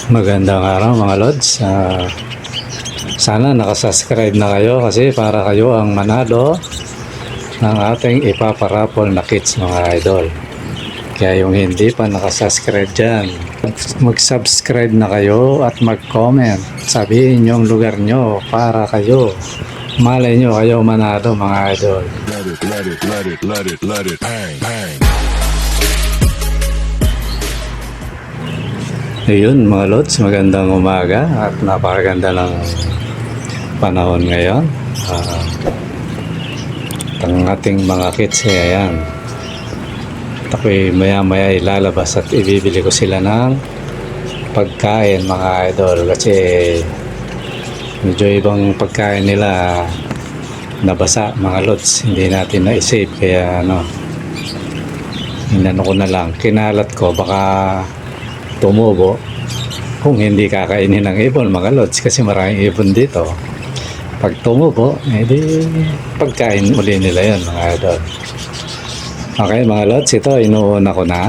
Magandang araw mga Lods. Sana nakasubscribe na kayo kasi para kayo ang manalo ng ating ipaparapol na kits mga idol. Kaya yung hindi pa nakasubscribe dyan, mag-subscribe na kayo at mag-comment. Sabihin yung lugar nyo para kayo. Malay nyo kayo manalo mga idol. Let it, bang. Ayun mga Lods, magandang umaga at napakaganda ng panahon ngayon. Ang ating mga kits ayan. At ako'y maya ilalabas at ibibili ko sila ng pagkain mga idol kasi medyo ibang pagkain nila nabasa mga Lods, hindi natin na-save kaya inano ko na lang, kinalat ko baka tumubo kung hindi kakainin ng ibon mga Lods kasi maraming ibon dito. Pag tumubo edi pagkain uli nila yan mga idol. Okay mga Lods, ito inuuna ko na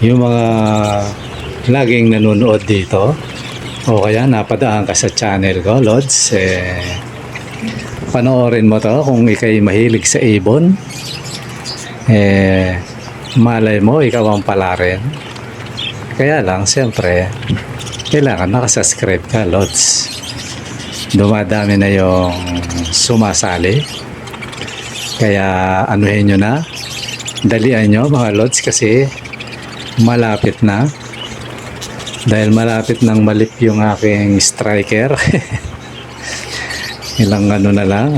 yung mga laging nanonood dito o kaya napadaan ka sa channel ko Lods, panoorin mo to kung ikay mahilig sa ibon, malay mo ikaw ang pala rin. Kaya lang siyempre kailangan nakasubscribe ka Lods. Dumadami na yung sumasali kaya anuhin nyo na, dalian nyo mga Lods kasi malapit na, dahil malapit nang malip yung aking striker. Ilang na lang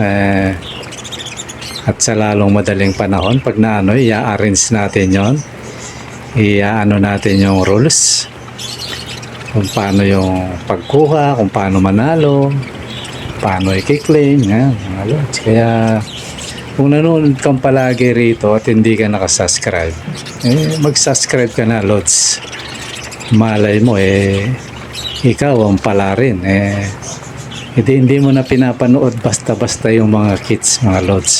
at sa lalong madaling panahon pag i-arrange natin yon, i-ano natin yung rules kung paano yung pagkuha, kung paano manalo, paano i-claim yan mga Lods. Kaya kung nanonood kang palagi rito at hindi ka nakasubscribe, mag-subscribe ka na Lods. Malay mo ikaw ang pala rin, hindi mo na pinapanood basta-basta yung mga kits mga Lods.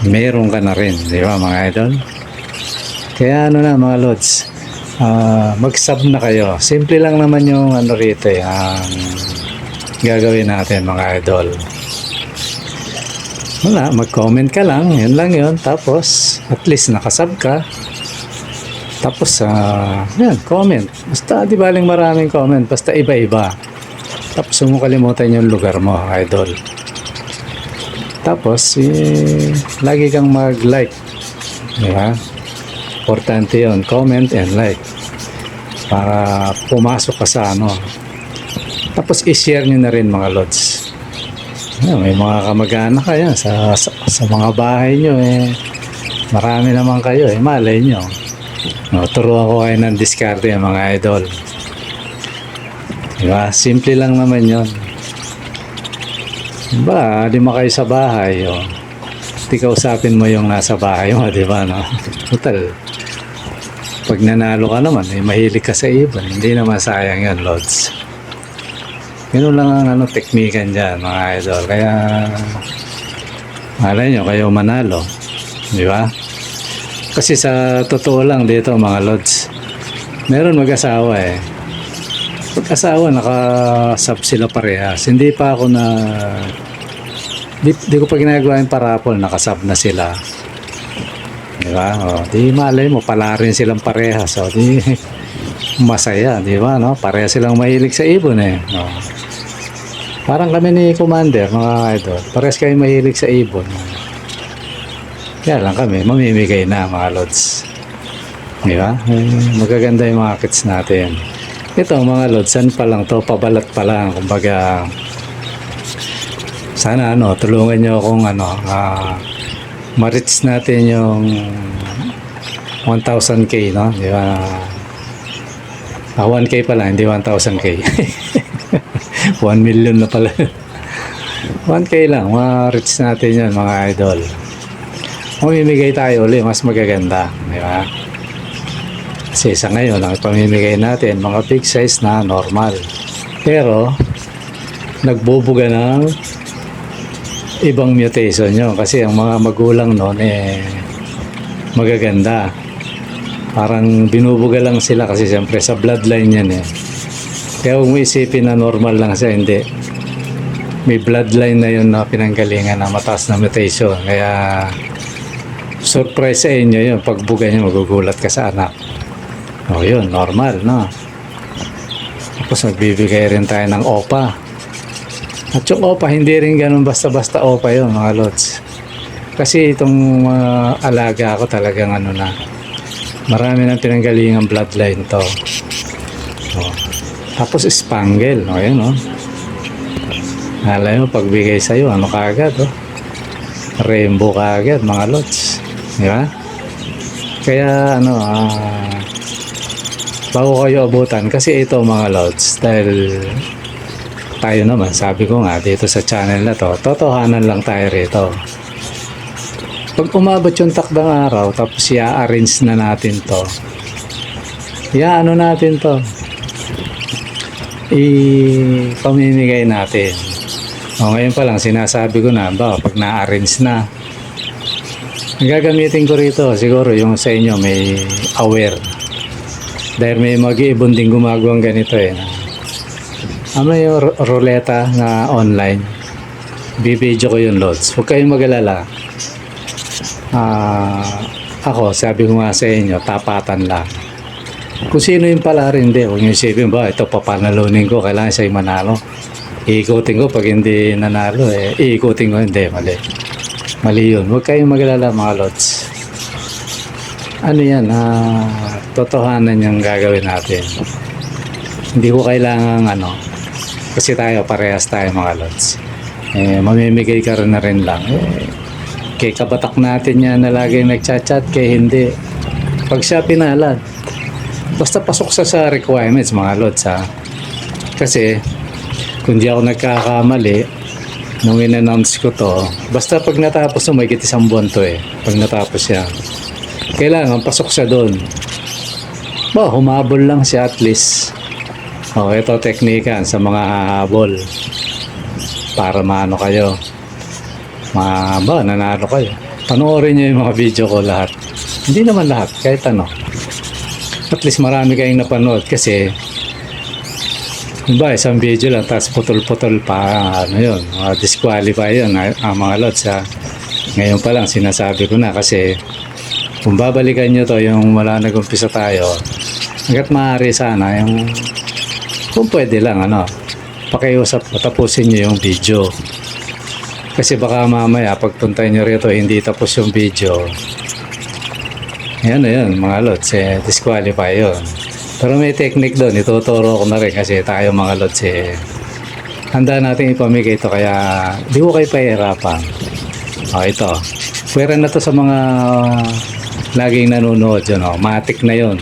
Meron ka na rin, di ba mga idol? Kaya na mga Lods, mag-sub na kayo. Simple lang naman yung rito ang gagawin natin mga idol. Wala, mag-comment ka lang, yun lang yun. Tapos at least nakasub ka. Tapos yan, comment. Basta di baling maraming comment, basta iba-iba. Tapos huwag mo kalimutan yung lugar mo idol. Tapos lagi kang mag-like, di ba? Importante yun, comment and like para pumasok ka sa tapos i-share nyo na rin mga Lods. May mga kamag-anak kayo sa mga bahay nyo, marami naman kayo, malay nyo. Turuan ko kayo ng diskarte mga idol, diba? Simple lang naman yun. Diba, lima kayo sa bahay, di kausapin mo yung nasa bahay mo, diba total, pag nanalo ka naman, mahilig ka sa ibon, hindi naman sayang yan Lods. Yun lang ang teknikan dyan mga idol. Kaya malay nyo kayo manalo, di ba? Kasi sa totoo lang dito mga Lods, meron mag-asawa mag-asawa nakasub sila parehas. Hindi pa ako di ko pa ginagawa yung parapol, nakasub na sila, di ba? Di malay mo pala rin silang parehas, di masaya, di ba? Parehas silang mahilig sa ibon parang kami ni Commander mga idol, parehas kayo mahilig sa ibon, kaya lang kami mamimigay na mga Lods, di ba? Magaganda yung mga kits natin. Ito mga Lods, san pa lang to, pabalat pa lang, kumbaga sana tulungan nyo akong ma-reach natin yung 1,000k di ba? 1k pala, hindi 1,000k. 1 million na pala. 1k lang, ma-reach natin yan mga idol. Mamimigay tayo ulit, mas magaganda, di ba? Kasi sa ngayon ang pamimigay natin mga big size na normal, pero nagbubuga ng ibang mutation nyo kasi ang mga magulang noon magaganda. Parang binubuga lang sila kasi siyempre sa bloodline yan eh. Kaya huwag mo isipin na normal lang siya, hindi. May bloodline na yun na pinanggalingan na mataas na mutation. Kaya surprise sa inyo yun. Pagbuga niya, magugulat ka sa anak. O yun, normal, no? Tapos magbibigay rin tayo ng OPA. At yung OPA, hindi rin ganun basta-basta OPA yun, mga lods. Kasi itong alaga ko talagang ano na, marami ng pinanggalingang bloodline to. O. Tapos spangle, o yun o. Alam mo, pagbigay sa'yo, ano kaagad o. Rainbow kaagad, mga lods. Di ba? Kaya ano, bago kayo abutan, kasi ito mga lods, dahil tayo naman, sabi ko nga, dito sa channel na to, totohanan lang tayo rito. Pag umabot yung takdang araw, tapos i-arrange na natin to, ano natin to, ipamimigay natin. O ngayon pa lang, sinasabi ko na, pag na-arrange na, gagamitin ko rito, siguro yung sa inyo may aware. Dahil may mag-iibon din gumagawang ganito eh. Ano yung ruleta na online, bibidyo ko yung loads. Huwag kayong mag-alala. Ako, sabi ko nga sa inyo, tapatan lang. Kung sino yung pala rin, hindi. Huwag nyo isipin ba, ito papanalunin ko, kailangan siya manalo. Iikutin ko pag hindi nanalo, iikutin ko, hindi, mali. Mali yun. Huwag kayong mag-alala mga lods. Ano yan, totohanan yung gagawin natin. Hindi ko kailangan kasi tayo, parehas tayo mga lods. Mamimigay ka rin na rin lang. Kay kabatak natin yan na lagi nagchat-chat, kay hindi. Pag siya pinalad, basta pasok sa requirements mga lods ha. Kasi, kung di ako nagkakamali, nung in-announce ko to, basta pag natapos may isang buwan to eh. Pag natapos siya, kailangan pasok siya doon. Humabol lang siya at least. Ito teknika sa mga hahabol. Para maano kayo. Nanalo kayo. Panoorin nyo yung mga video ko lahat. Hindi naman lahat, kahit ano. At least marami kayong napanood kasi isang video lang tapos putol-putol pa, yun, disqualify yun mga lods ha. Ngayon pa lang sinasabi ko na kasi kung babalikan nyo to yung wala nag-umpisa tayo, hanggat maaari sana yung kung pwede lang pakiusap, tapusin nyo yung video. Kasi baka mamaya pagpunta nyo rito hindi tapos yung video, yan mga lods, disqualify yun. Pero may technique doon, ituturo ko na rin kasi tayo mga lods handa natin ipamigay ito kaya di ko kayo pahirapan. Ito, pwera na to sa mga laging nanonood yun, matik na yun.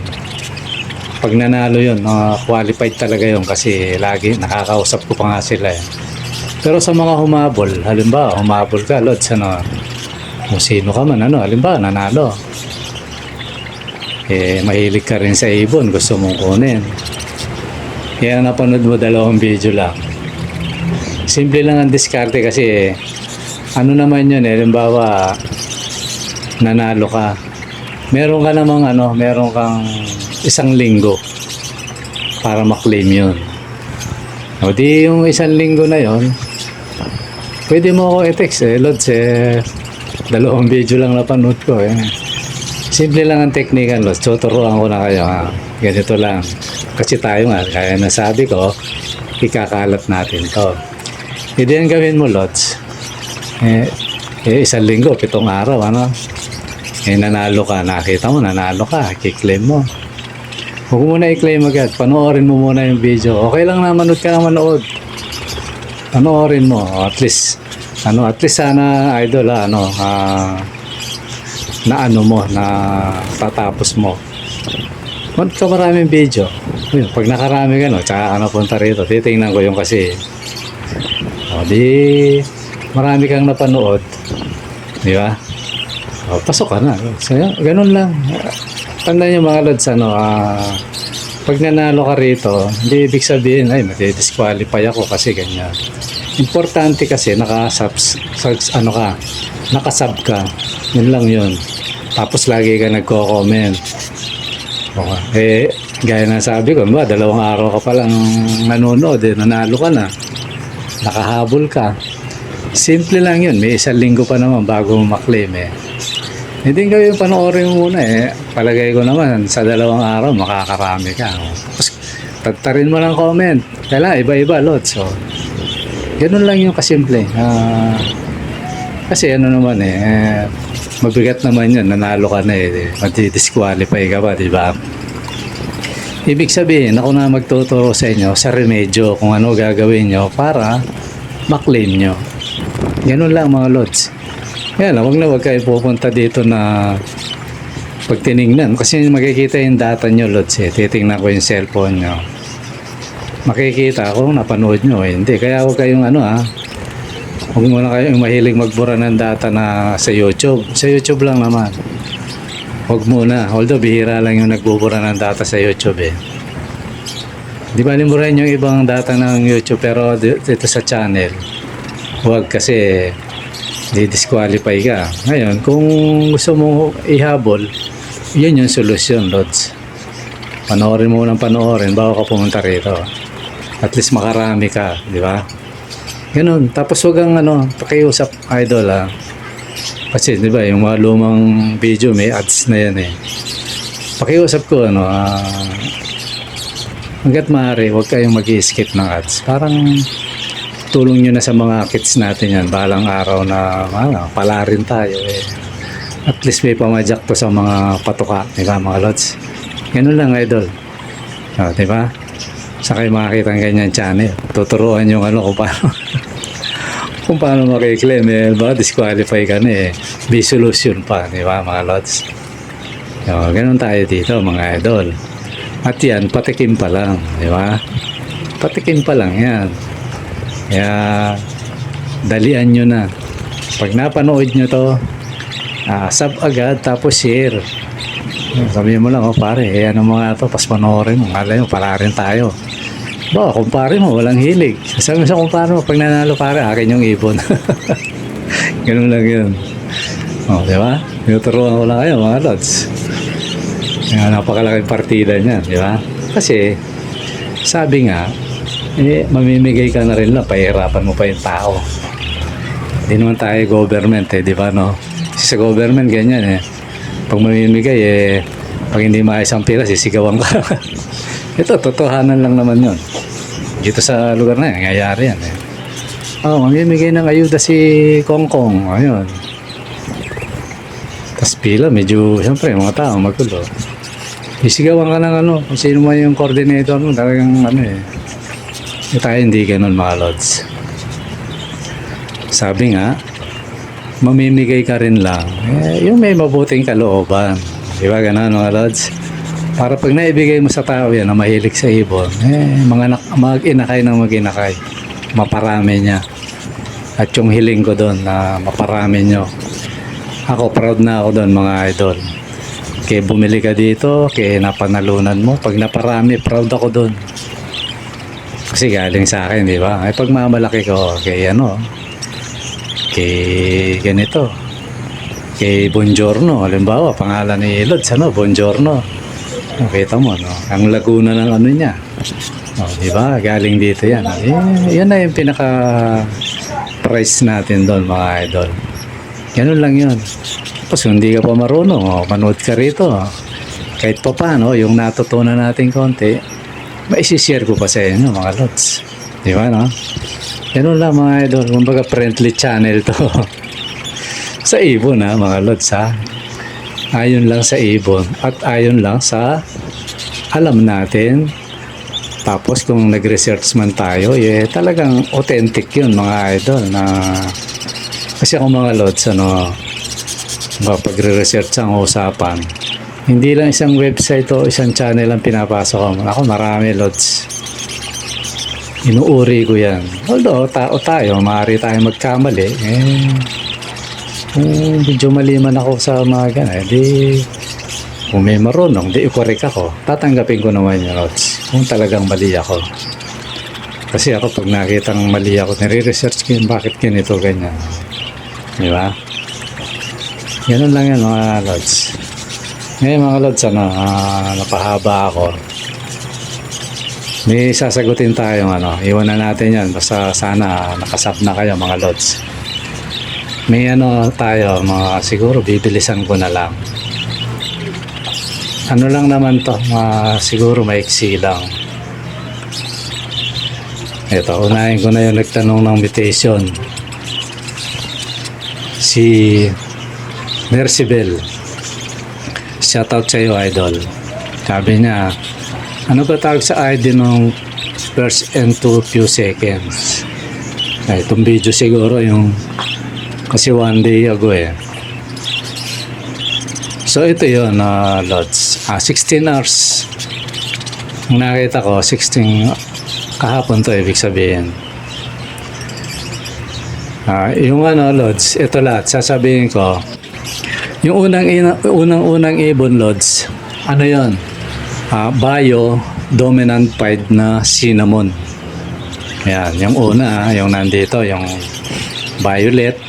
Pag nanalo yun, qualified talaga yun kasi lagi nakakausap ko pa nga sila Pero sa mga humabol, halimbawa humabol ka lods, kung sino ka man, halimbawa nanalo, mahilig ka rin sa ibon, gusto mong kunin. Kaya napanood mo 2 video lang. Simple lang ang diskarte kasi naman yun halimbawa nanalo ka. Meron ka namang meron kang 1 linggo para maklaim yun. O di yung 1 linggo na yun, pwede mo ako i-text lods 2 video lang napanood ko Simple lang ang teknika lods, tuturuan ko na kayo ganito lang. Kasi tayo nga, kaya nasabi ko, ikakalat natin to. Hindi yan gawin mo lods. 1 linggo, 7 araw, nanalo ka, nakita mo, nanalo ka, kiklaim mo. Huwag mo muna i-claim agad, panoorin mo muna yung video. Okay lang na manood ka na manood. Panoorin mo, at least sana idol na tatapos mo. Manood ka maraming video. Pag nakarami ka tsaka punta rito, titingnan ko yung kasi. Di marami kang napanood. Di ba? Pasok ka na. So, ganun lang. Tandaan nyo mga lods, pag nanalo ka rito, hindi ibig sabihin, mati-disqualify ako kasi ganyan. Importante kasi nakasub ka. Yun lang yun. Tapos lagi ka nagko-comment. Okay. Gaya na sabi ko, ba, 2 araw ka pa lang nanonood, nanalo ka na. Nakahabol ka. Simple lang yun. May 1 linggo pa naman bago mo maklaim eh. Hindi kayo panoorin mo muna eh. Palagay ko naman, sa 2 araw, makakarami ka. Tapos, tagtarin mo ng comment. Kailangan iba-iba, lods. So, ganun lang yung kasimple. Kasi ano naman mabigat naman yun. Nanalo ka na eh. Madi-disqualify ka pa, di ba? Ibig sabihin, ako na magtuturo sa inyo sa remedyo kung ano gagawin nyo para maklaim nyo. Ganun lang mga lods. Yan, wag kayo pupunta dito na pag tinignan. Kasi makikita yung data nyo lods eh. Titingnan ko yung cellphone nyo. Makikita kung napanood nyo eh. Hindi, kaya wag kayong huwag muna kayong mahilig magbura ng data na sa YouTube. Sa YouTube lang naman. Huwag muna. Although bihira lang yung nagbubura ng data sa YouTube eh. Di ba limburahin yung ibang data ng YouTube pero dito sa channel. Huwag kasi di-disqualify ka. Ngayon, kung gusto mo ihabol, yun yung solusyon, Lods. Panoorin mo ng panoorin bago ka pumunta rito. At least makarami ka, di ba? Ganun. Tapos huwag ang pakiusap, idol Kasi di ba yung mga lumang video may ads na yan eh. Pakiusap ko hanggat maaari huwag kayong mag-i-skip ng ads. Parang tulong nyo na sa mga kids natin yan. Balang araw na pala rin tayo eh. At least may pamadyak to sa mga patuka, di ba mga lods? Ganun lang idol. Di ba? Sa kayo makakita ng ganyan channel. Tuturuan yung kung paano kung paano makiklaim ba disqualify ka na eh. May solution pa, di ba mga lods? Ganun tayo dito mga idol. At yan, patikim pa lang, di ba? Patikim pa lang yan. Kaya dalian nyo na. Pag napanood nyo to, sub agad tapos share. Sabihin mo lang, pare, ano mga to, pas panoorin mo, alay mo, pala rin tayo. Ba, kumpare mo, walang hilig. Sabi mo sa kumpare mo, pag nanalo pare, akin yung ibon. Ganun lang yun. Di ba? Tinuturuan ko lang kayo, mga lods. Napakalaking partida niyan, di ba? Kasi, sabi nga, mamimigay ka na rin lang, pahirapan mo pa yung tao. Hindi naman tayo government, di ba, no? Kasi sa government, ganyan, Pag mamimigay, pag hindi maayos ang pira, sisigawan ka. Ito, totohanan lang naman yun. Dito sa lugar na yan, nangyayari yan, mamimigay ng ayuda si Kongkong, ayun. Tapos pila, medyo, siyempre, mga tao, magulo. Sisigawan ka ng kung sino man yung coordinator mo, talagang tayo hindi ganun mga lods. Sabi nga, mamimigay ka rin lang. Yung may mabuting kalooban. Di ba ganun mga lods? Para pag naibigay mo sa tao yan na mahilig sa ibon, mag-inakay ng mag-inakay. Maparami niya. At yung hiling ko doon na maparami nyo. Ako, proud na ako doon mga idol. Kaya bumili ka dito, kaya napanalunan mo. Pag naparami, proud ako doon. Kasi galing sa akin, di ba? Pag mamalaki ko, kay kay ganito. Kay Bongiorno, halimbawa, pangalan ni Lods, Bongiorno. Kita mo, ang Laguna ng niya. Di ba? Galing dito yan. Yan na yung pinaka-price natin doon, mga idol. Ganun lang yun. Tapos hindi ka pa marunong, manood ka rito. Kahit pa paano, yung natutunan natin konti, maisishare ko pa sa inyo, mga lods. Di ba, no? Ganun lang, mga idol. Kumbaga, friendly channel to. Sa ibon, mga lods, Ayon lang sa ibon at ayon lang sa alam natin. Tapos kung nag-research man tayo, talagang authentic yun mga idol na kasi ako mga lods, pagre-research ang usapan, hindi lang isang website o isang channel ang pinapasok ko. Ako marami lods. Inuuri ko yan. Although tao tayo, maaari tayong magkamali. Kung medyo mali man ako sa mga ganun, kung may marunong, i-correct ako. Tatanggapin ko naman yung lods. Kung talagang mali ako. Kasi ako pag nakitang mali ako, nire-research ko yun, bakit ganito, ganyan. Di ba? Ganun lang yan mga lods. Ngayon mga lods, napahaba ako. May sasagutin tayong iwanan natin yan. Basta sana nakasab na kayo mga lods. May tayo, siguro bibilisan ko na lang. Ano lang naman to, siguro maiksi lang. Ito, unahin ko na yung nagtanong ng mutation. Si Mercibel. Shoutout sa iyo, idol. Sabi niya, ano ba tawag sa ID ng first and to few seconds? Itong video siguro yung kasi one day ago eh. So ito yun, lods. 16 hours. Ang nakita ko, 16 kahapon to ibig sabihin. Yung lods, ito lahat, sasabihin ko. Yung unang ibon, lods, ano yun? Bio dominant pied na cinnamon. Yan, yung una, yung nandito, yung violet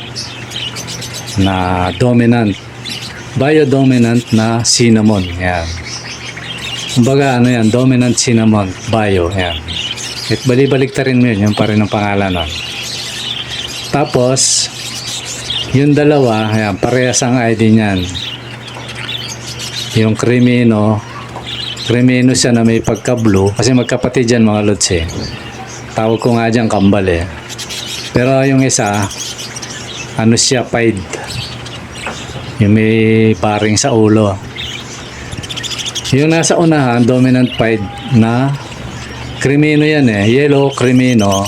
na dominant. Bio-dominant na cinnamon. Yan. Kumbaga, yan, dominant cinnamon, bio. Yan. At bali-baliktarin mo yun, yung pa rin ang pangalan nun. Tapos, yung dalawa, yan, parehas ang ID niyan. Yung Crimino siya na may pagka-blue, kasi magkapatid yan mga lods eh. Tawag ko nga dyan kambal eh. Pero yung isa, siya pied. Yung may paring sa ulo. Yung nasa unahan, dominant pied na Crimino yan eh. Yellow Crimino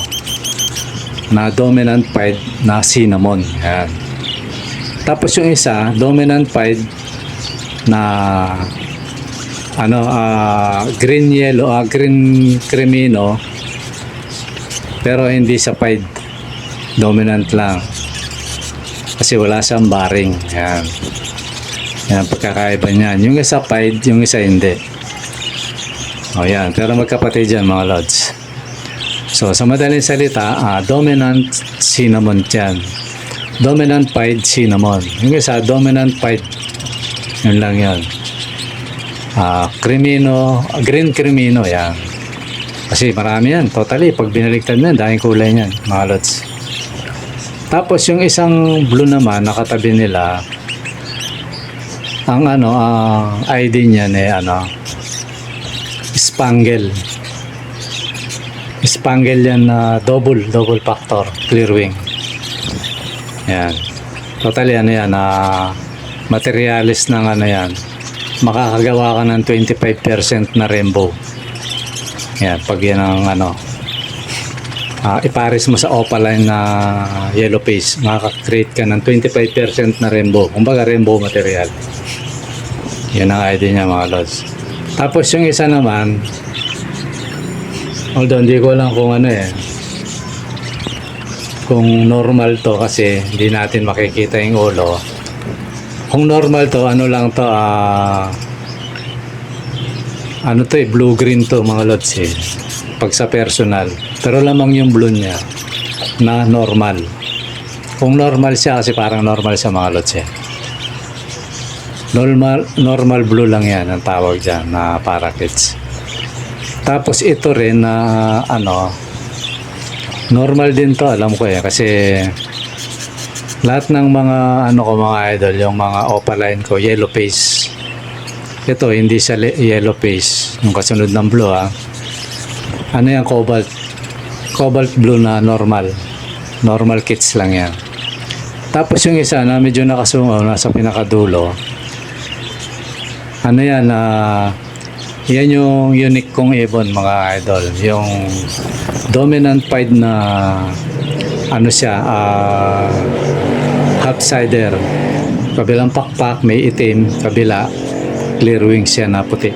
na dominant pied na cinnamon. Yan. Tapos yung isa, dominant pied na green yellow, green Crimino pero hindi sa pied. Dominant lang. Kasi wala siyang baring. Yan. Yan ang pagkakaiba niyan. Yung isa pied, yung isa hindi. O yan. Pero magkapatid yan mga lods. So sa madaling salita, dominant cinnamon yan. Dominant pied cinnamon. Yung isa, dominant pied. Yun lang yan. Crimino, green Crimino yan. Kasi marami yan. Totally, pag binaligtad na, dahil kulay yan mga lods. Tapos yung isang blue naman nakatabi nila, ang ID niya Spangle. Spangle yan na double factor clear wing. Yan. Totally yan materialis ng yan. Makakagawa ka ng 25% na rainbow. Yan, pag yan ang ipares mo sa opaline na yellow face, makaka-create ka ng 25% na rainbow. Kumbaga rainbow material. Yan ang idea niya mga lods. Tapos yung isa naman, although hindi ko lang kung kung normal to kasi hindi natin makikita yung ulo. Kung normal to, lang to, blue-green to mga lods eh. Pag sa personal. Pero lamang yung blue niya na normal. Kung normal siya, kasi parang normal siya mga lods eh. Normal blue lang yan ang tawag dyan na parakeets. Tapos ito rin na normal din to, alam ko eh. Kasi lahat ng mga mga idol, yung mga opaline ko, yellow face. Ito, hindi siya yellow face. Yung kasunod ng blue yan, cobalt blue na normal kits lang yan. Tapos yung isa na medyo nakasungaw nasa pinakadulo, yan yan yung unique kong ibon mga idol, yung dominant pied na half-sider, kabilang pakpak may itim, kabila clear wings siya na puti.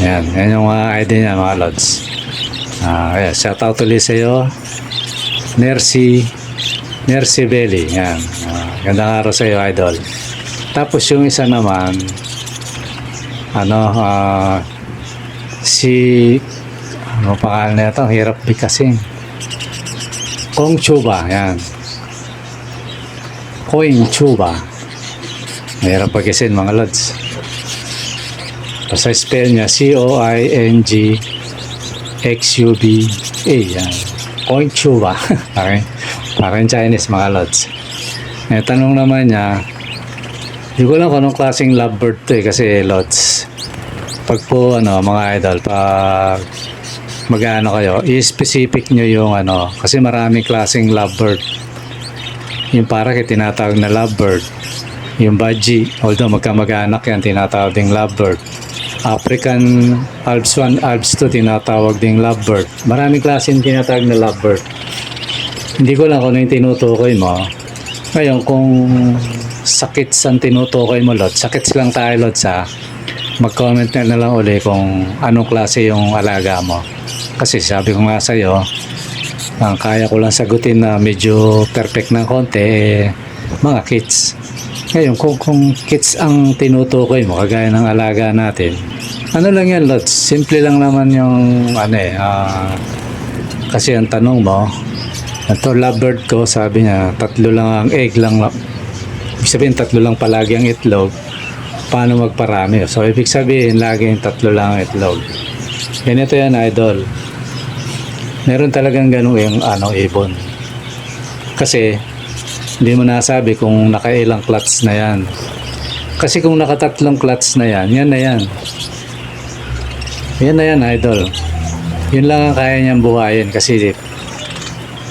Yan yung mga idea niya mga lods. Shout out ulit sa iyo, Mercy Belly. Yan. Gandang araw sa iyo, idol. Tapos yung isa naman, pangalan na ito, hirap bigkasin. Kong Chuba, yan. Koing Chuba. Mahirap pagkasin mga lods. Basta spell niya Coingxuba. Yan. Coingxuba. Okay. Parang Chinese mga lods. Tanong naman niya, hindi ko lang kung anong klaseng lovebird to kasi lods. Pag po mga idol, pag mag-ano kayo, i-specific nyo yung kasi maraming klaseng lovebird. Yung para tinatawag na lovebird. Yung budgie, although magkamag-anak yan, tinatawag ding lovebird. African Alps 1, Alps 2, tinatawag ding lovebird. Maraming klaseng tinatawag na lovebird. Hindi ko lang kung ano yung tinutukoy mo. Ngayon, kung sakits ang tinutukoy mo, Lods, sakits lang tayo, Lods, ha. Mag-comment na lang uli kung anong klase yung alaga mo. Kasi sabi ko nga sa'yo, ang kaya ko lang sagutin na medyo perfect ng konti, mga kits. Ngayon, kung kits ang tinutukoy mo, kagaya ng alaga natin, ano lang yan, Lods? Simple lang naman yung, kasi ang tanong mo, ito, lovebird ko, sabi niya, 3 lang ang egg lang. Ibig sabihin, 3 lang palagi ang itlog. Paano magparami? So, ibig sabihin, laging 3 lang ang itlog. Ganito yan, idol. Meron talagang ganun yung ibon. Kasi, hindi mo nasabi kung nakailang clutch na yan. Kasi kung nakatatlong clutch na yan, yan na yan. Yan na yan, idol. Yun lang ang kaya niyang buhayin. Kasi,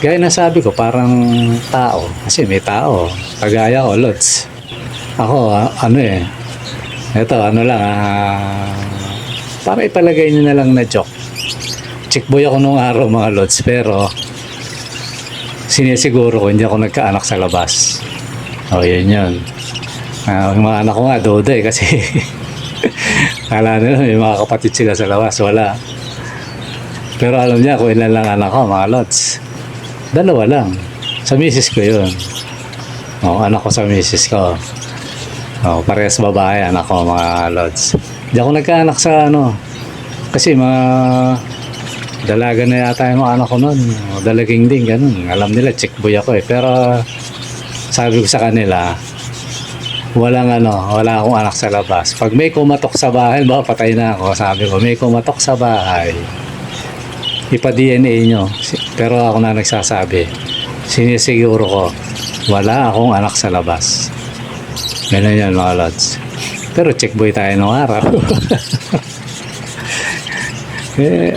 gaya na sabi ko, parang tao. Kasi may tao. Kagaya ko, Lods. Ako, ito, lang, para ipalagay nyo na lang na joke. Chickboy ako nung araw, mga Lods, pero sinisiguro ko, hindi ako nagkaanak sa labas. O, yun yun. Yung mga anak ko nga, dodo kasi kala nila may mga kapatid sila sa labas. Wala. Pero alam niya kung ilan lang anak ko, mga Lods. 2 lang. Sa misis ko yun. Anak ko sa misis ko. Parehas babae, anak ko, mga Lods. Hindi ako nagkaanak sa kasi mga dalaga na yata yung mga anak ko nun. Dalaging din, ganun. Alam nila, chickboy ako Pero sabi ko sa kanila, wala akong anak sa labas. Pag may kumatok sa bahay, patay na ako. Sabi ko, may kumatok sa bahay, ipa-DNA nyo. Pero ako na nagsasabi, sinisiguro ko, wala akong anak sa labas. Ganun yan, mga Lods. Pero checkboy tayo nung araw.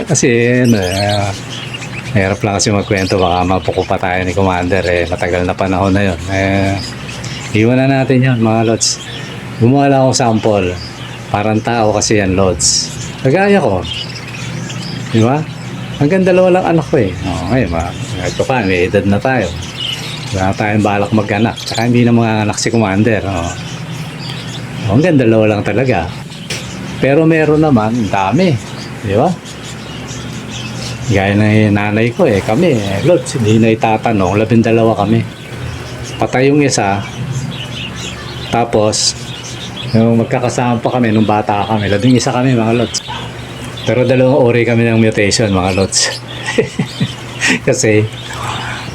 Kasi, hirap lang kasi magkwento. Baka mapuko pa tayo ni Commander. Matagal na panahon na yun. Iwan na natin yun, mga Lods. Gumawa lang ako sample. Parang tao kasi yan, Lods. Kagaya ko. Di ba? Hanggang 2 lang anak ko ngayon, ito pa, may edad na tayo. Wala tayong balak mag-anak. Tsaka hindi na mga anak si Commander. Hanggang 2 lang talaga. Pero meron naman, dami. Di ba? Gaya na nanay ko kami. Lods, hindi na itatanong. 12 kami. Patay yung isa. Tapos, yung magkakasama pa kami nung bata kami. 11 kami, mga Lods. Pero 2 uri kami ng mutation, mga Lods. Kasi,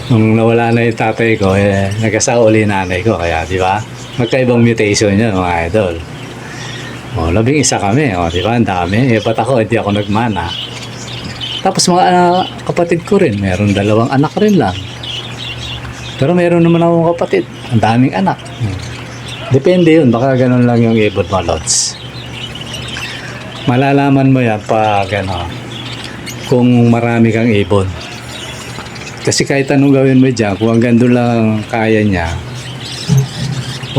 nung nawala na yung tatay ko, nag-asawa uli nanay ko. Kaya, di ba? Magkaibang mutation yan, mga idol. 11 kami, di ba? Ang dami. Ba't ako, hindi ako nagmana. Tapos mga kapatid ko rin, meron 2 anak rin lang. Pero meron naman akong kapatid. Ang daming anak. Depende yun. Baka ganun lang yung ibon, mga Lods. Malalaman mo yan pag kung marami kang ibon. Kasi kahit anong gawin mo dyan, kung hanggang doon lang kaya niya,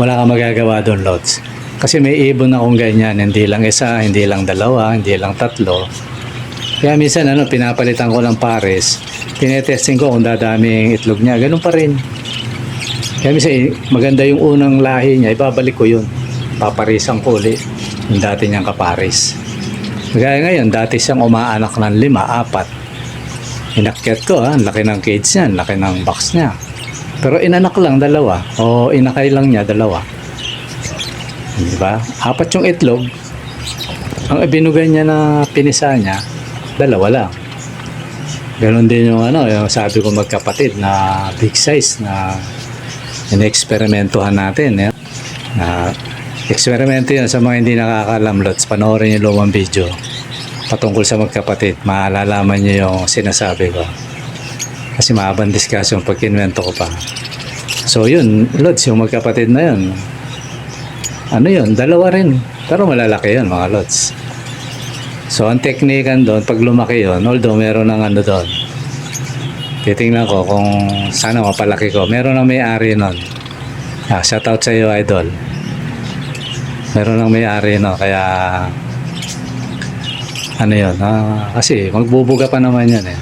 wala kang magagawa doon, Lods. Kasi may ibon akong ganyan, hindi lang 1, hindi lang 2, hindi lang 3. Kaya minsan pinapalitan ko ng pares, tinetesting ko kung dadaming itlog niya, ganun pa rin. Kaya minsan maganda yung unang lahi niya, ibabalik ko yun. Paparisan ko ulit yung dati niyang kapares. Kaya ngayon, dati siyang umaanak ng 5, 4. Inakyat ko, ang laki ng cage niya, ang laki ng box niya. Pero inanak lang 2, o inakay lang niya 2. Diba? 4 yung itlog. Ang ibinugay niya na pinisa niya, 2 lang. Ganon din yung yung sabi ko magkapatid na big size na in-experimentuhan natin. Eksperimento yun sa mga hindi nakakaalam, Lods. Panoorin yung lumang video patungkol sa magkapatid. Maalalaman nyo yung sinasabi ko. Kasi mahabang discussion pag kinwento ko pa. So yun, Lods, yung magkapatid na yun. Ano yun? Dalawa rin. Pero malalaki yun, mga Lods. So ang teknikan doon, pag lumaki yun, although meron ng ano doon, titingnan ko kung sana mapalaki ko. Meron ng may-ari nun. Shoutout sa iyo, Idol. Meron ng may-ari, no? Kaya ano yun, kasi magbubuga pa naman yun eh.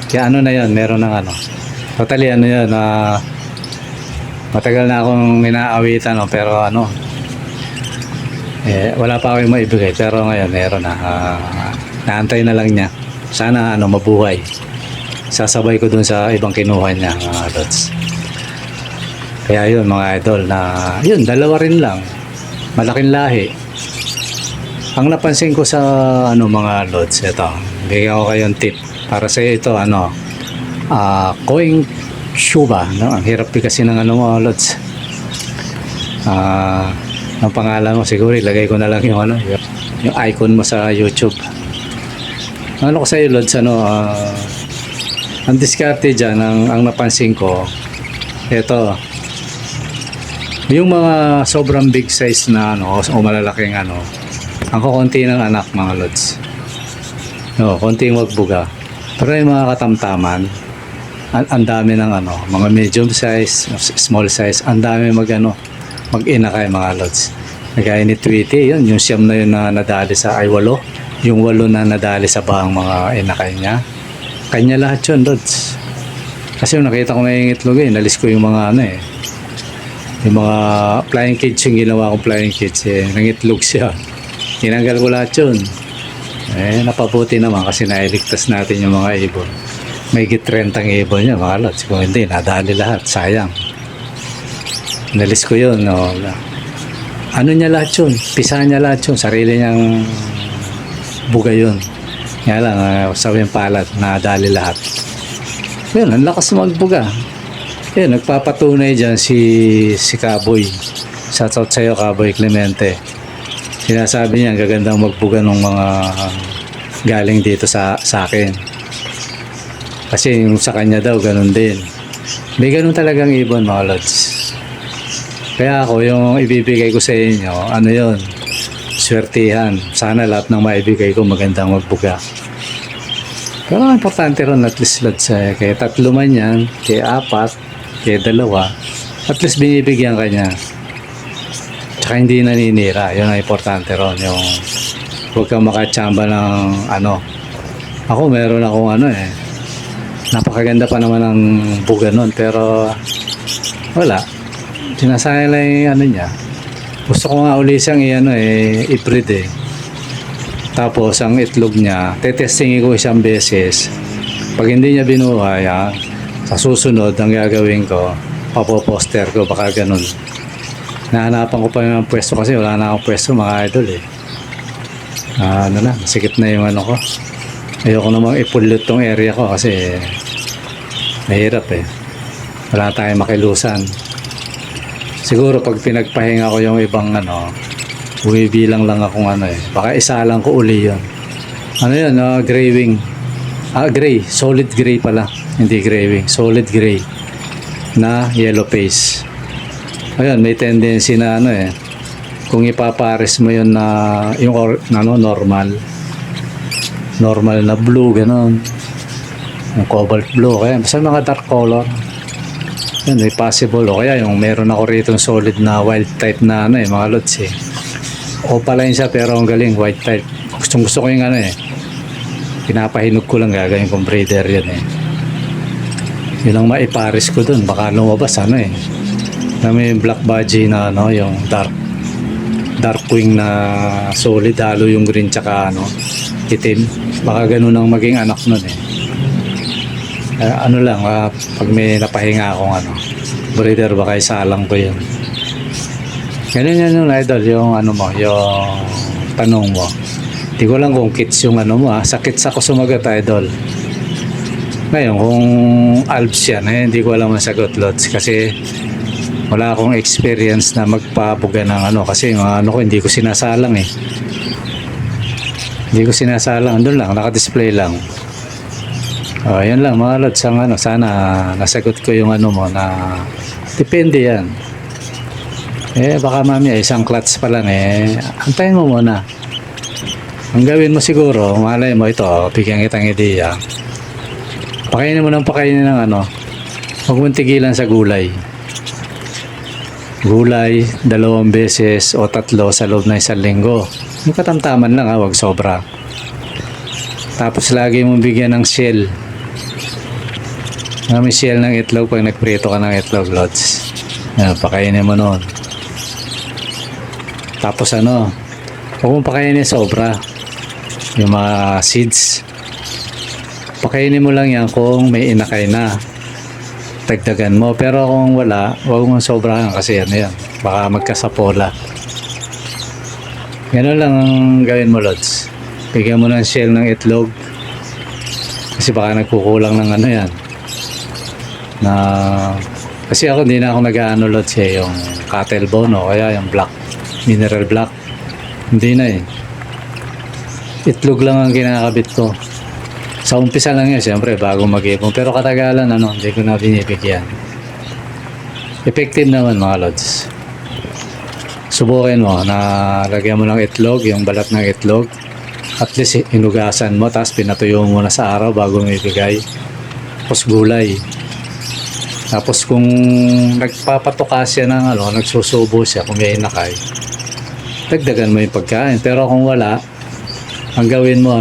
Kaya ano na yun, meron ng ano. Totally ano yun, matagal na akong minaawitan, no? Pero ano, wala pa ako yung maibigay. Pero ngayon, meron na. Naantay na lang niya. Sana ano, mabuhay. Sasabay ko dun sa ibang kinuha niya, mga Lods. Kaya yun, mga idol, na yun, dalawa rin lang. Malaking lahi. Ang napansin ko sa ano, mga Lods, ito, bigyan ko kayong tip. Para sa ito, ano, Koing Shuba, no? Ang hirap kasi ng ano, mga Lods. Ang pangalan mo, siguro ilagay ko na lang yung ano, yung icon mo sa YouTube. Ano ko sa iyo, Lods, ano, ang diskarte dyan, ang napansin ko, ito, yung mga sobrang big size na ano, o malalaking ano, ang kukunti ng anak, mga Lods. No, konting magbuga. Pero yung mga katamtaman, ang dami ng ano, mga medium size, small size, ang dami mag-ina kayo, mga Lods. Nagaya ni Tweety, yun, yung siyam na yun na nadali sa, ay 8, yung 8 na nadali sa bahang mga inakay niya. Kanya lahat yun, Lods. Kasi yung nakita ko may itlog nalis ko yung mga ano yung mga flying cage, yung ginawa kong flying cage nangitlog siya. Tinanggal ko lahat yun. Napabuti naman kasi nailigtas natin yung mga ibon. May 30 ibon niya, mga Lods. Kung hindi, nadali lahat. Sayang. Nalis ko yun. No? Ano niya lahat yun? Pisa niya lahat yun. Sarili niyang buga yun. Kaya lang, sabi yung palat, nadali lahat. Yun, ang lakas magbuga. Yun, nagpapatunay dyan si Kaboy. Shoutout sa'yo, Kaboy Clemente. Sinasabi niya, ang gagandang magbuga ng mga galing dito sa akin. Kasi yung sa kanya daw, ganun din. May ganun talagang ibon, mga Lods. Kaya ako, yung ibibigay ko sa inyo, ano yun? Swertihan. Sana lahat ng maibigay ko magandang magbuga. Pero ang importante ron, at least, Lods, kaya 3 man yan, kaya 4, kaya 2, at least binibigyan ka niya. Tsaka hindi naninira. Yun ang importante ron. Yung huwag kang makachamba ng ano. Ako, meron akong ano napakaganda pa naman ng buga nun, pero wala. Sinasaya lang yung ano niya. Gusto ko nga uli siyang i-breed Tapos ang itlog niya, tetestingin ko isang beses. Pag hindi niya binuhay, sa susunod ang gagawin ko, papoposter ko, baka ganun. Nahanapan ko pa yung pwesto kasi wala na akong pwesto, mga idol sikip na yung ano ko. Ayoko namang i-pollute tong area ko kasi mahirap wala tayong makilusan. Siguro pag pinagpahinga ko yung ibang bumibilang lang akong baka isa lang ko uli yun. Gray wing. Gray, solid gray pala, hindi gray wing, solid gray na yellow face. Ayun, may tendency na kung ipapares mo yun na yung normal na blue, ganun, yung cobalt blue, kaya basta mga dark color, yun, may possible. O kaya yung meron ako rito solid na wild type na mga Lods opaline siya pero ang galing, white type. Gusto ko yung pinapahinog ko lang, gagawin kong breeder yun yun ang maipares ko dun, baka lumabas na may black budgie na yung dark wing na solid, halo yung green tsaka itim, baka ganun ang maging anak nun pag may napahinga akong breeder, baka isalang ko yun. Ganun yan yung idol, yung yung tanong mo. Hindi ko lang kung kits yung mo sa kits ako sumagot, idol. Ngayon kung Alps yan hindi ko alam masagot, Lods, kasi Wala akong experience na magpabuga ng ano kasi mga ano ko hindi ko sinasalang eh. Hindi ko sinasalang, doon lang, naka-display lang. Yan lang mga lods, ang ano, sana nasagot ko yung ano mo na depende yan. Baka mamaya isang clutch pa lang antayin mo muna. Ang gawin mo siguro, malay mo ito, bigyan kitang ideya. Pakainin mo ng pakainin ng ano, huwag mong tigilan sa gulay. Gulay, 2 beses o 3 sa loob ng 1 linggo. Yung katamtaman lang wag sobra. Tapos lagi mong bigyan ng shell. May shell ng itlog pag nagprito ka ng itlog, lods. Pakainin mo noon. Tapos ano, huwag mong pakainin sobra. Yung mga seeds. Pakainin mo lang yan kung may inakay na. Dagdagan mo. Pero kung wala, huwag mong sobrahan kasi ano yan. Baka magkasapola. Ganun lang ang gawin mo, lods. Bigyan mo ng shell ng itlog. Kasi baka nagkukulang ng ano yan. Kasi ako hindi na ako nag-ano, lods yung cattle bone o kaya yung black. Mineral black. Hindi na Itlog lang ang kinakabit ko. Sa umpisa lang yan, siyempre, bago mag-ipon. Pero katagalan, hindi ko na binibigyan. Effective naman, mga lods. Subukin mo na lagyan mo ng itlog, yung balat ng itlog. At least, inugasan mo, tapos pinatuyo mo na sa araw bago mo ibigay. Tapos gulay. Tapos kung nagpapatuka siya ng nagsusubo siya, kung may inakay, dagdagan mo yung pagkain. Pero kung wala, ang gawin mo,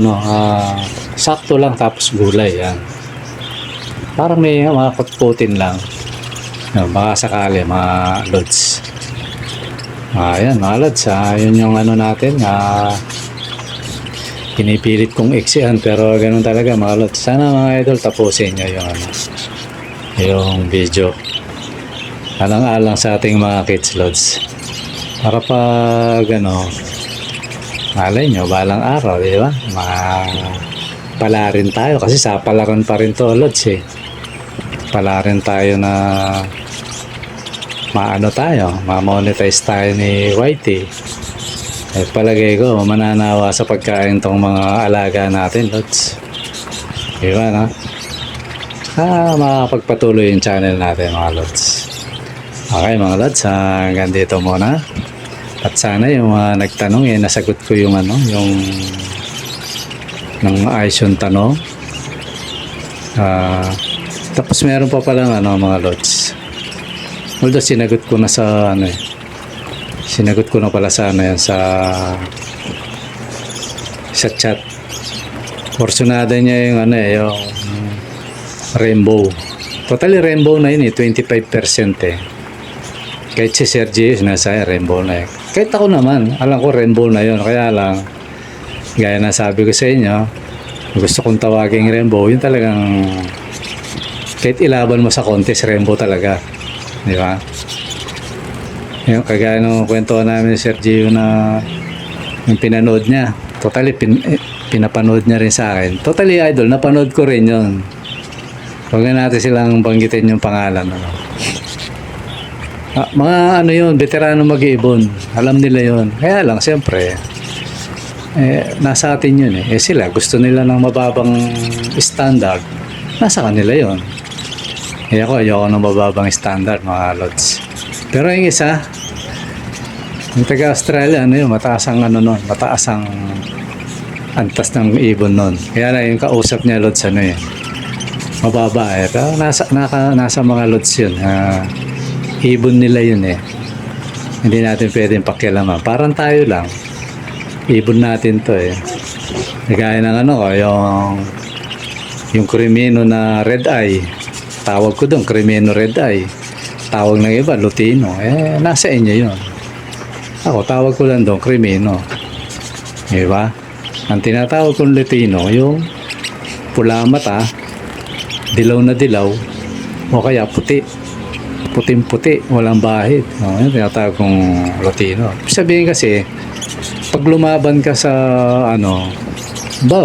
sakto lang tapos gulay yan. Parang may mga kutkutin lang. Baka sakali mga lods. Ayan mga lods. Yun yung ano natin. Pinipilit kong iksihan pero ganun talaga mga lods. Sana mga idol tapusin nyo yung video. Alang-alang sa ating mga kids lods. Para pag malay nyo, balang araw, di ba? Palarin tayo kasi sa palaran pa rin to, lods palarin tayo na ma-monetize tayo ni Whitey. Palagay ko mananawa sa pagkain tong mga alaga natin, lods, diba na? Makapagpatuloy yung channel natin mga lods. Okay mga lods, hanggang dito muna. At sana yung mga nagtanong nasagot ko yung ng ayos yung tanong. Tapos meron pa palang mga lods. Although sinagot ko na sa sinagot ko na pala sa sa chat. Porsyonada niya yung yung rainbow. Totally rainbow na yun 25%. Kahit si Sergio nasa rainbow na Kahit ako naman, alam ko rainbow na yun. Kaya lang, gaya na sabi ko sa inyo, gusto kong tawaging rainbow, yun talagang kahit ilaban mo sa contest, rainbow talaga. Di ba? Yung kagaya ng kwento namin ni Sergio na yung pinanood niya. Totally, pinapanood niya rin sa akin. Totally idol, napanood ko rin yun. Huwag na natin silang banggitin yung pangalan. Mga yun, veterano mag-iibon. Alam nila yun. Kaya lang, siyempre, nasa atin yun sila, gusto nila ng mababang standard. Nasa kanila yun. Ayoko ng mababang standard, mga lods. Pero yung isa, yung taga-Australia, mataas ang mataas ang antas ng ibon nun. Kaya lang yung kausap niya, lods, mababa pero nasa mga lods yun. Ibon nila yun Hindi natin pwedeng pakialaman. Parang tayo lang. Ibon natin to Gaya ng yung Crimino na red eye. Tawag ko doon, Crimino red eye. Tawag ng iba, Lutino. Nasa inyo yun. Ako, tawag ko lang doon, Crimino. Diba? Ang tinatawag kong Lutino, yung pula mata, dilaw na dilaw, o kaya puti. Puting-puti, walang bahid. Yan tinatawag kong Latino. Sabihin kasi, pag lumaban ka sa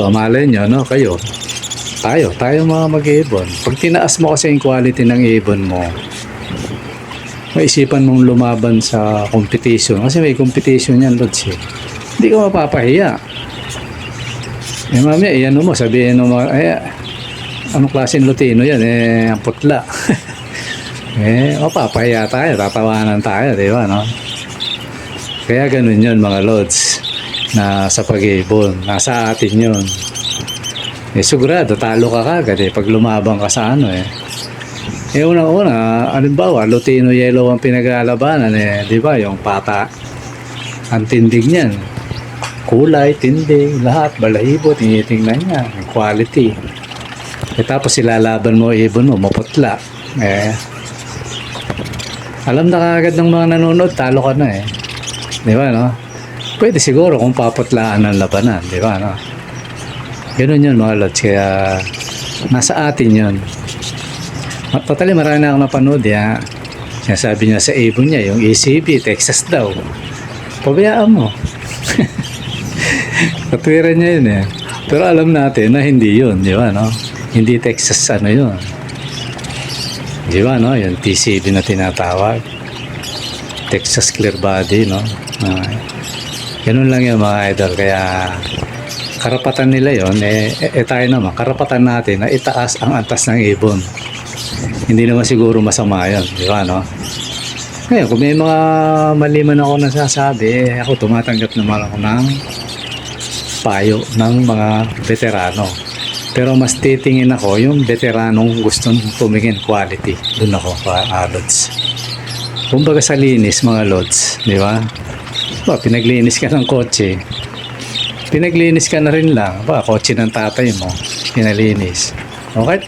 malay nyo, kayo, tayo mga mag-iibon. Pag tinaas mo kasi yung quality ng ibon mo, maisipan mong lumaban sa competition. Kasi may competition yan, Lods eh. Hindi ka mapapahiya. Eh mamaya, iyan mo, sabihin mo, anong klaseng Lutino yan? Ang putla. Mapapahiya tayo, tatawanan tayo, di ba, no? Kaya ganun yun, mga Lods, na sa pag-ibon, nasa atin yun. Sigurado, talo ka kagad pag lumabang ka sa ano unang-una, halimbawa, Lutino Yellow ang pinaglalabanan di ba, yung pata, ang tindig niyan, kulay, tindig, lahat, balahibo, tinitingnan niya, yung quality. Tapos ilalaban mo, ibon mo, maputla. Alam na kagad ng mga nanonood, talo ka na di ba, no? Pwede siguro kung paputlaan ng labanan, di ba, no? Ganun yun, mga Lods, kaya nasa atin yun. Totally, marami na akong napanood, sinasabi niya sa ibon niya, yung ECB, Texas daw. Pabayaan mo. Katwiran niya yun Pero alam natin na hindi yun, di ba, no? Hindi Texas yun. Di ba, no? Yung TCB na tinatawag. Texas Clear Body, no? Ganun lang yun, mga idol. Kaya karapatan nila yun, tayo naman, karapatan natin na itaas ang antas ng ibon. Hindi naman siguro masama yun, di ba, no? Ngayon, kung may mga mali man ako nasasabi, ako tumatanggap naman ako ng payo ng mga veterano. Pero mas titingin ako yung veteranong gustong tumingin quality. Doon ako, Lods. Kumbaga sa linis, mga Lods, di ba? Pinaglinis ka ng kotse. Pinaglinis ka na rin lang. Kotse ng tatay mo, pinalinis. Okay?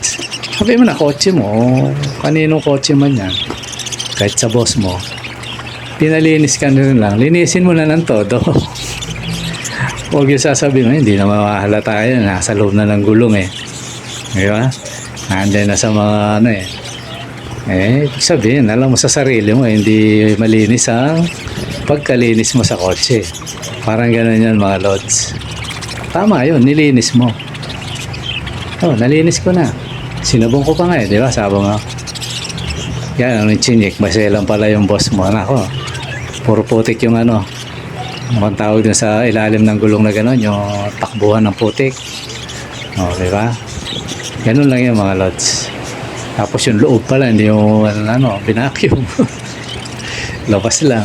Sabi mo na kotse mo, kaninong kotse man yan. Kahit sa boss mo, pinalinis ka na rin lang. Linisin mo na ng todo. Huwag yung sasabihin mo, hindi na mahalata yan. Nasa loob na ng gulong Di ba? Nandiyan na sa mga ibig sabihin, alam mo sa sarili mo, hindi malinis ang pagkalinis mo sa kotse. Parang gano'n yan, mga Lods. Tama yun, nilinis mo. Nalinis ko na. Sinabong ko pa nga di ba? Sabi nga. Yan, yung chinik, maselang pala yung boss mo. Nako, puro putik yung Ang tawag dun sa ilalim ng gulong na gano'n, yung takbuhan ng putik. Di ba? Ganun lang yung mga Lods. Tapos yung loob pala, hindi yung binacuum. Labas lang,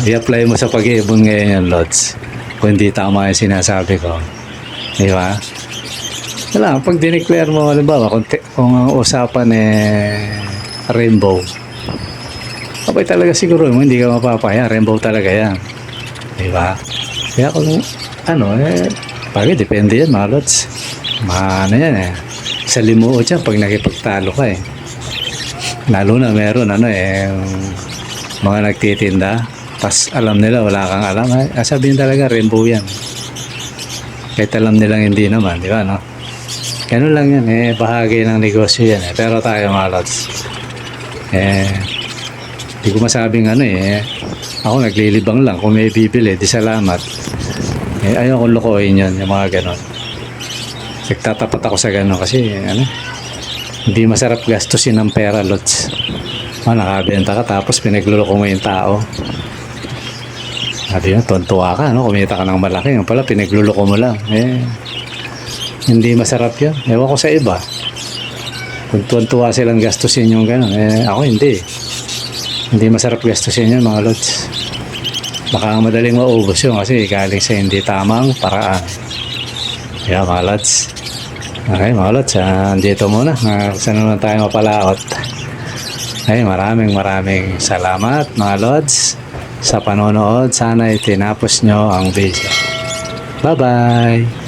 i-apply mo sa pag-iibon ngayon yung Lods. Kung hindi tama yung sinasabi ko. Di ba? Wala, pag dineclare mo, halimbawa, kung ang usapan rainbow, abay talaga siguro mo, hindi ka mapapaya. Rainbow talaga yan. Di ba? Kaya kung bagay, depende yan, mga Lods. Yan sa limuot yan pag nakipagtalo ka lalo na meron mga nagtitinda tas alam nila wala kang alam sabihin talaga rainbow yan kahit alam nilang hindi naman, di ba, no? Ganun lang yan bahagi ng negosyo yan pero tayo, mga Lods, di ko masabing ako naglilibang lang kung may bibili, di salamat. Ayaw kong lokohin yan, yung mga ganon. Nagtatapat ako sa gano'n kasi hindi masarap gastusin ng pera, Lods. Nakabenta ka tapos pinagluloko mo yung tao. Sabi yun, tuntua ka, kumita ka ng malaki. Yung pala, pinagluloko mo lang. Hindi masarap yun. Ewan ko sa iba. Kung tuntua silang gastusin yung gano'n. Ako hindi. Hindi masarap gastusin yun, mga Lods. Baka madaling maubos yun kasi galing sa hindi tamang paraan. Kaya, mga Lods. Okay, mga Lods, dito muna. Saan naman tayo mapalaot. Maraming salamat, mga Lods, sa panonood. Sana itinapos nyo ang video. Bye-bye!